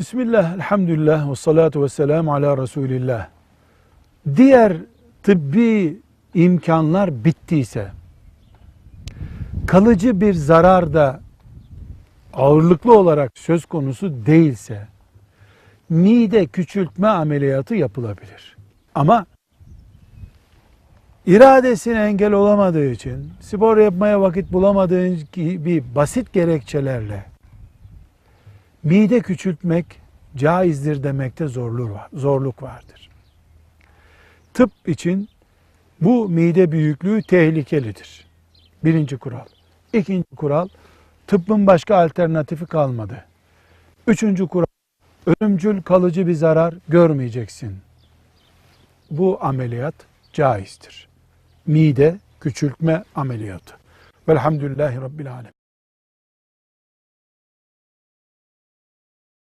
Bismillah, elhamdülillah, ve salatu ve selamu ala Resulillah. Diğer tıbbi imkanlar bittiyse, kalıcı bir zarar da ağırlıklı olarak söz konusu değilse, mide küçültme ameliyatı yapılabilir. Ama iradesine engel olamadığı için, spor yapmaya vakit bulamadığı gibi basit gerekçelerle mide küçültmek caizdir demekte zorluk vardır. Tıp için bu mide büyüklüğü tehlikelidir. Birinci kural. İkinci kural, tıbbın başka alternatifi kalmadı. Üçüncü kural, ölümcül kalıcı bir zarar görmeyeceksin. Bu ameliyat caizdir. Mide küçültme ameliyatı. Velhamdülillahi Rabbil Alemin.